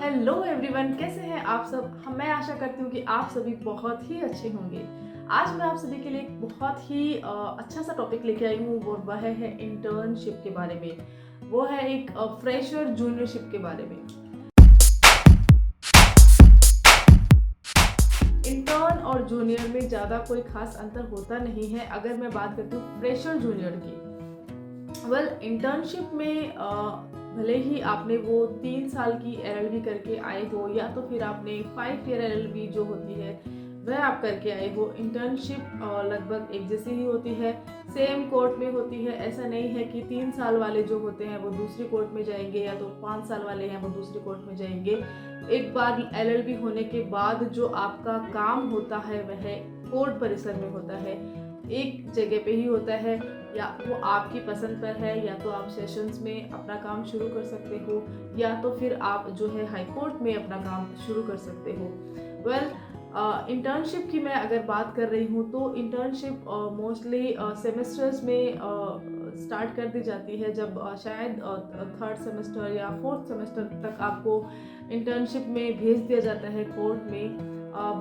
Hello everyone, कैसे हैं आप सब। मैं आशा करती हूँ कि आप सभी बहुत ही अच्छे होंगे। आज मैं आप सभी के लिए एक बहुत ही अच्छा सा टॉपिक लेके आई हूँ। वो वह है इंटर्नशिप के बारे में। वो है एक फ्रेशर जूनियरशिप के बारे में। इंटर्न और जूनियर में ज़्यादा कोई खास अंतर होता नहीं है अगर मैं बात करती हूँ फ्रेशर जूनियर की। इंटर्नशिप में भले ही आपने वो 3 साल की एलएलबी करके आए हो या तो फिर आपने 5 ईयर एलएलबी जो होती है वह आप करके आए हो। इंटर्नशिप लगभग एक जैसी ही होती है, सेम कोर्ट में होती है। ऐसा नहीं है कि 3 साल वाले जो होते हैं वो दूसरी कोर्ट में जाएंगे या तो 5 साल वाले हैं वो दूसरी कोर्ट में जाएंगे। एक बार एलएलबी होने के बाद जो आपका काम होता है वह कोर्ट परिसर में होता है, एक जगह पे ही होता है। या वो आपकी पसंद पर है, या तो आप सेशंस में अपना काम शुरू कर सकते हो या तो फिर आप जो है हाई कोर्ट में अपना काम शुरू कर सकते हो। इंटर्नशिप की मैं अगर बात कर रही हूँ तो इंटर्नशिप मोस्टली सेमेस्टर्स में स्टार्ट कर दी जाती है। जब शायद 3rd सेमेस्टर या 4th सेमेस्टर तक आपको इंटर्नशिप में भेज दिया जाता है कोर्ट में।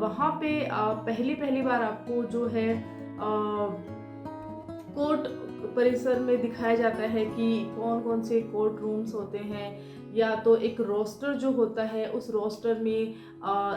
वहाँ पे पहली बार आपको जो है कोर्ट परिसर में दिखाया जाता है कि कौन कौन से कोर्ट रूम्स होते हैं, या तो एक रोस्टर जो होता है उस रोस्टर में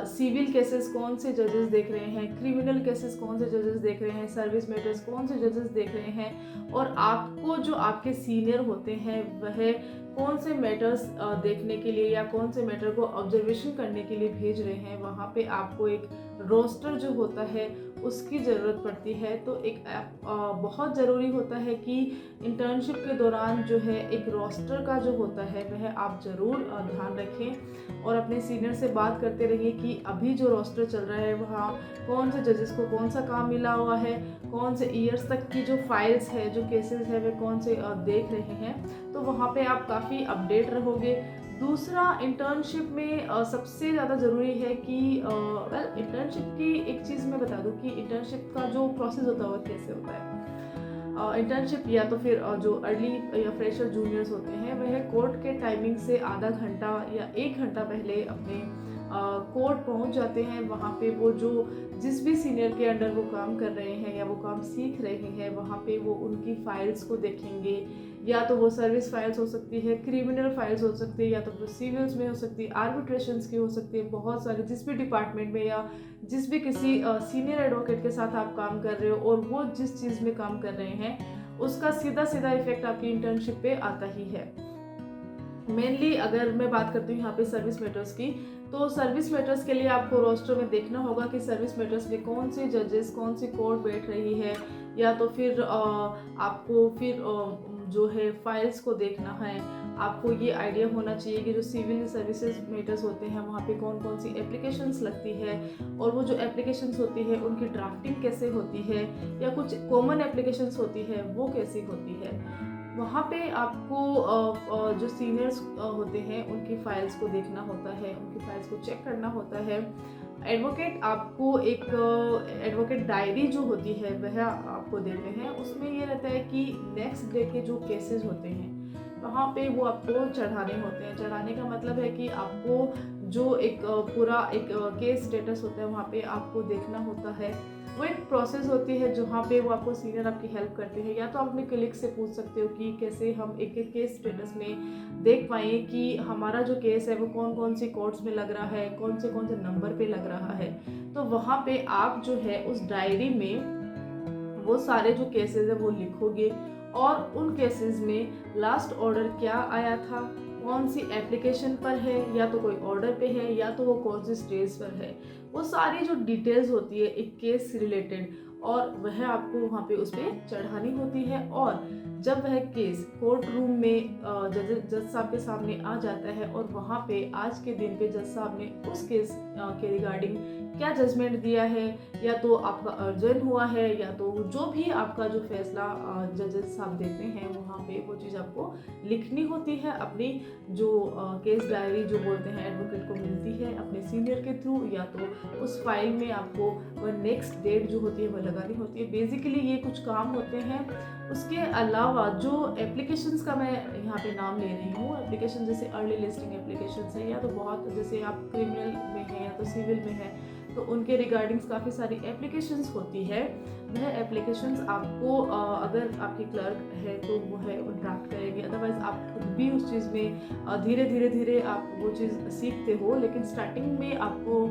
सिविल केसेस कौन से जजेस देख रहे हैं, क्रिमिनल केसेस कौन से जजेस देख रहे हैं, सर्विस मैटर्स कौन से जजेस देख रहे हैं, और आपको जो आपके सीनियर होते हैं वह कौन से मैटर्स देखने के लिए या कौन से मैटर को ऑब्जर्वेशन करने के लिए भेज रहे हैं। वहाँ पे आपको एक रोस्टर जो होता है उसकी ज़रूरत पड़ती है। तो एक बहुत ज़रूरी होता है कि इंटर्नशिप के दौरान जो है एक रोस्टर का जो होता है वह आप ज़रूर ध्यान रखें और अपने सीनियर से बात करते रहिए कि अभी जो रोस्टर चल रहा है वहाँ कौन से जजेस को कौन सा काम मिला हुआ है, कौन से ईयर्स तक की जो फाइल्स है, जो केसेस है वे कौन से देख रहे हैं। तो वहाँ पे आप काफ़ी अपडेट रहोगे। दूसरा, इंटर्नशिप में सबसे ज़्यादा ज़रूरी है कि इंटर्नशिप की एक चीज़ मैं बता दूं कि इंटर्नशिप का जो प्रोसेस होता है वो कैसे होता है। इंटर्नशिप या तो फिर जो अर्ली या फ्रेशर जूनियर्स होते हैं वह कोर्ट के टाइमिंग से आधा घंटा या 1 घंटा पहले अपने कोर्ट पहुंच जाते हैं। वहाँ पे वो जो जिस भी सीनियर के अंडर वो काम कर रहे हैं या वो काम सीख रहे हैं वहाँ पे वो उनकी फाइल्स को देखेंगे। या तो वो सर्विस फाइल्स हो सकती है, क्रिमिनल फाइल्स हो सकती है, या तो वो सिविल्स में हो सकती है, आर्बिट्रेशंस की हो सकती है। बहुत सारे जिस भी डिपार्टमेंट में या जिस भी किसी सीनियर एडवोकेट के साथ आप काम कर रहे हो और वो जिस चीज़ में काम कर रहे हैं उसका सीधा सीधा इफेक्ट आपकी इंटर्नशिप पे आता ही है। मेनली अगर मैं बात करती हूँ यहाँ पे सर्विस मैटर्स की, तो सर्विस मैटर्स के लिए आपको रोस्टर में देखना होगा कि सर्विस मैटर्स में कौन से जजेस कौन सी कोर्ट बैठ रही है, या तो फिर आपको फिर जो है फाइल्स को देखना है। आपको ये आइडिया होना चाहिए कि जो सिविल सर्विसेज मैटर्स होते हैं वहाँ पे कौन कौन सी एप्लीकेशंस लगती है, और वो जो एप्लीकेशंस होती है उनकी ड्राफ्टिंग कैसे होती है, या कुछ कॉमन एप्लीकेशंस होती है वो कैसी होती है। वहाँ पे आपको जो सीनियर्स होते हैं उनकी फाइल्स को देखना होता है, उनकी फाइल्स को चेक करना होता है। एडवोकेट आपको एक एडवोकेट डायरी जो होती है वह आपको देते हैं। उसमें ये रहता है कि नेक्स्ट डे के जो केसेस होते हैं वहाँ पे वो आपको चढ़ाने होते हैं। चढ़ाने का मतलब है कि आपको जो एक पूरा एक केस स्टेटस होता है वहाँ पे आपको देखना होता है। वो एक प्रोसेस होती है जहाँ पे वो आपको सीनियर आपकी हेल्प करते हैं। या तो आप अपने कलीग से पूछ सकते हो कि कैसे हम एक एक केस स्टेटस में देख पाएँ कि हमारा जो केस है वो कौन कौन सी कोर्ट्स में लग रहा है, कौन से नंबर पे लग रहा है। तो वहाँ पे आप जो है उस डायरी में वो सारे जो केसेस है वो लिखोगे, और उन केसेस में लास्ट ऑर्डर क्या आया था, कौन सी एप्लीकेशन पर है, या तो कोई ऑर्डर पे है, या तो वो कौन सी स्टेज पर है। वो सारी जो डिटेल्स होती है एक केस से रिलेटेड, और वह आपको वहाँ पे उस पर चढ़ानी होती है। और जब वह केस कोर्ट रूम में जज साहब के सामने आ जाता है और वहाँ पे आज के दिन पे जज साहब ने उस केस के रिगार्डिंग क्या जजमेंट दिया है, या तो आपका अर्जन हुआ है, या तो जो भी आपका जो फैसला जजेस साहब देते हैं वहाँ पे वो चीज़ आपको लिखनी होती है। अपनी जो केस डायरी जो बोलते हैं एडवोकेट को मिलती है अपने सीनियर के थ्रू, या तो उस फाइल में आपको वह नेक्स्ट डेट जो होती है वह लगानी होती है। बेसिकली ये कुछ काम होते हैं। उसके अलावा जो एप्लीकेशंस का मैं यहाँ पे नाम ले रही हूँ, एप्लीकेशन जैसे अर्ली लिस्टिंग एप्लीकेशंस है, या तो बहुत जैसे आप क्रिमिनल में है या तो सिविल में है, तो उनके रिगार्डिंग्स काफ़ी सारी एप्लीकेशंस होती है। वह एप्लीकेशंस आपको अगर आपके क्लर्क है तो वो है वो ड्राफ्ट करेंगे, अदरवाइज़ आप खुद भी उस चीज़ में धीरे आप वो चीज़ सीखते हो। लेकिन स्टार्टिंग में आपको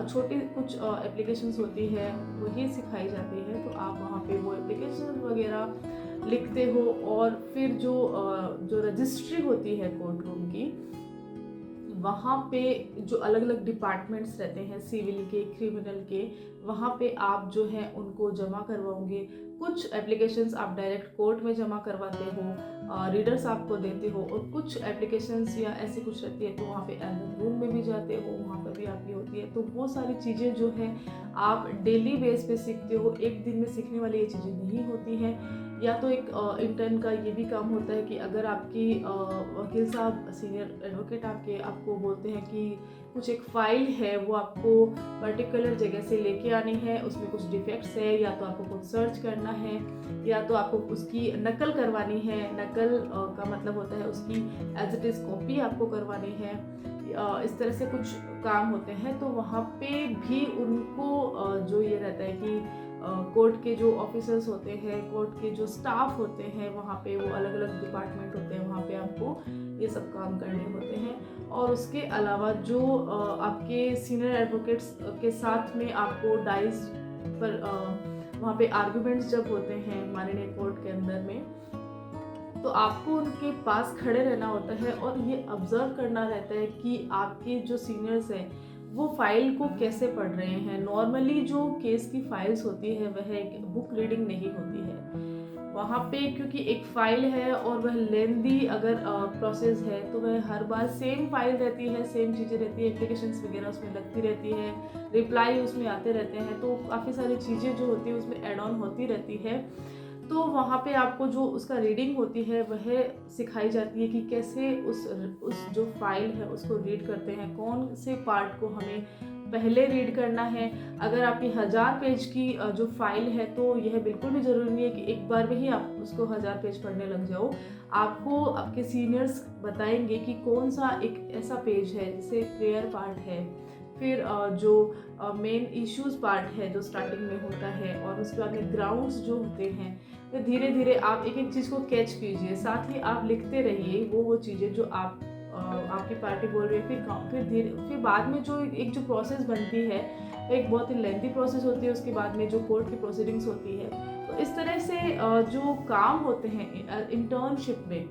छोटी कुछ एप्लीकेशंस होती है वही सिखाई जाती है, तो आप वहाँ पे वो एप्लीकेशन वगैरह लिखते हो। और फिर जो रजिस्ट्री होती है कोर्ट रूम की, वहाँ पे जो अलग अलग डिपार्टमेंट्स रहते हैं सिविल के, क्रिमिनल के, वहाँ पे आप जो है उनको जमा करवाओगे। कुछ एप्लीकेशंस आप डायरेक्ट कोर्ट में जमा करवाते हो, रीडर्स आपको देते हो, और कुछ एप्लीकेशंस या ऐसी कुछ रहती है तो वहाँ पे एल्बम रूम में भी जाते हो, वहाँ पर भी आपकी होती है। तो वो सारी चीज़ें जो है आप डेली बेस पे सीखते हो, एक दिन में सीखने वाली ये चीज़ें नहीं होती हैं। या तो एक इंटर्न का ये भी काम होता है कि अगर आपकी वकील साहब सीनियर एडवोकेट आपको बोलते हैं कि कुछ एक फाइल है वो आपको पर्टिकुलर जगह से लेके आनी है, उसमें कुछ डिफेक्ट्स है, या तो आपको कुछ सर्च करना है, या तो आपको उसकी नकल करवानी है। नकल का मतलब होता है उसकी एज इट इज़ कॉपी आपको करवानी है। इस तरह से कुछ काम होते हैं। तो वहाँ पे भी उनको जो ये रहता है कि कोर्ट के जो ऑफिसर्स होते हैं, कोर्ट के जो स्टाफ होते हैं, वहाँ पे वो अलग अलग डिपार्टमेंट होते हैं, वहाँ पे आपको ये सब काम करने होते हैं। और उसके अलावा जो आपके सीनियर एडवोकेट्स के साथ में आपको डाइस पर वहाँ पे आर्ग्यूमेंट्स जब होते हैं माननीय कोर्ट के अंदर में, तो आपको उनके पास खड़े रहना होता है और ये ऑब्जर्व करना रहता है कि आपके जो सीनियर्स हैं वो फाइल को कैसे पढ़ रहे हैं। नॉर्मली जो केस की फाइल्स होती है वह एक बुक रीडिंग नहीं होती है वहाँ पे, क्योंकि एक फाइल है और वह लेंदी अगर प्रोसेस है तो वह हर बार सेम फाइल रहती है, सेम चीज़ें रहती है, एप्लीकेशंस वगैरह उसमें लगती रहती है, रिप्लाई उसमें आते रहते हैं, तो काफ़ी सारी चीज़ें जो होती है उसमें एड ऑन होती रहती है। तो वहाँ पे आपको जो उसका रीडिंग होती है वह सिखाई जाती है कि कैसे उस जो फाइल है उसको रीड करते हैं, कौन से पार्ट को हमें पहले रीड करना है। अगर आपकी 1000 पेज की जो फाइल है तो यह बिल्कुल भी ज़रूरी नहीं है कि एक बार में ही आप उसको 1000 पेज पढ़ने लग जाओ। आपको आपके सीनियर्स बताएंगे कि कौन सा एक ऐसा पेज है जैसे प्रेयर पार्ट है, फिर जो मेन इश्यूज पार्ट है जो स्टार्टिंग में होता है, और उसके बाद में ग्राउंड्स जो होते हैं, तो धीरे धीरे आप एक एक चीज़ को कैच कीजिए, साथ ही आप लिखते रहिए वो चीज़ें जो आपकी पार्टी बोल रही है। फिर बाद में जो एक जो प्रोसेस बनती है वो एक बहुत ही लेंथी प्रोसेस होती है। उसके बाद में जो कोर्ट की प्रोसीडिंग्स होती है, तो इस तरह से जो काम होते हैं इंटर्नशिप में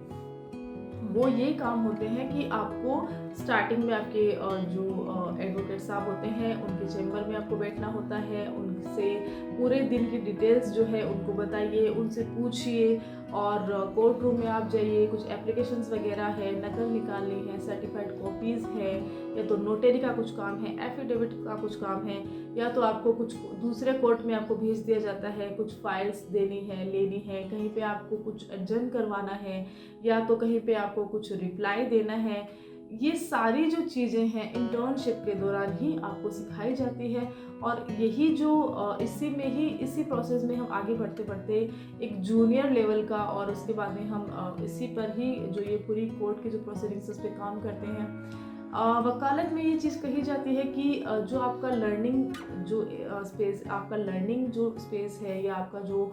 वो ये काम होते हैं कि आपको स्टार्टिंग में आपके जो एडवोकेट साहब होते हैं उनके चैम्बर में आपको बैठना होता है, उनसे पूरे दिन की डिटेल्स जो है उनको बताइए, उनसे पूछिए, और कोर्ट रूम में आप जाइए, कुछ एप्लीकेशंस वगैरह है, नकल निकालनी है, सर्टिफाइड कॉपीज़ है, या तो नोटरी का कुछ काम है, एफिडेविट का कुछ काम है, या तो आपको कुछ दूसरे कोर्ट में आपको भेज दिया जाता है, कुछ फाइल्स देनी है, लेनी है, कहीं पे आपको कुछ अर्जन करवाना है, या तो कहीं पे आपको कुछ रिप्लाई देना है। ये सारी जो चीज़ें हैं इंटर्नशिप के दौरान ही आपको सिखाई जाती है। और यही जो इसी प्रोसेस में हम आगे बढ़ते बढ़ते एक जूनियर लेवल का, और उसके बाद में हम इसी पर ही जो ये पूरी कोर्ट की जो प्रोसीडिंग्स उस पर काम करते हैं। वकालत में ये चीज़ कही जाती है कि जो आपका लर्निंग जो स्पेस है, या आपका जो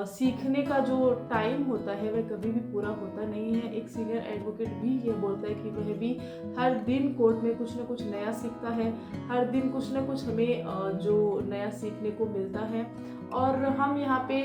सीखने का जो टाइम होता है वह कभी भी पूरा होता नहीं है। एक सीनियर एडवोकेट भी ये बोलता है कि वह भी हर दिन कोर्ट में कुछ ना कुछ नया सीखता है, हर दिन कुछ ना कुछ हमें जो नया सीखने को मिलता है। और हम यहाँ पे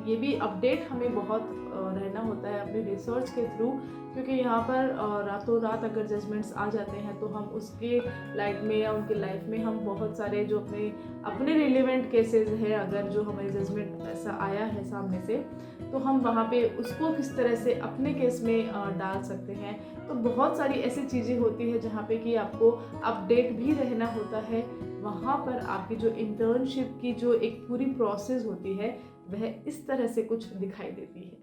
ये भी अपडेट हमें बहुत रहना होता है अपने रिसर्च के थ्रू, क्योंकि यहाँ पर रातों रात अगर जजमेंट्स आ जाते हैं तो हम उसके लाइट में या उनके लाइफ में हम बहुत सारे जो अपने रिलेवेंट केसेस हैं, अगर जो हमारे जजमेंट ऐसा आया है सामने से, तो हम वहाँ पे उसको किस तरह से अपने केस में डाल सकते हैं। तो बहुत सारी ऐसी चीज़ें होती है जहाँ पे कि आपको अपडेट भी रहना होता है। वहाँ पर आपकी जो इंटर्नशिप की जो एक पूरी प्रोसेस होती है वह इस तरह से कुछ दिखाई देती है।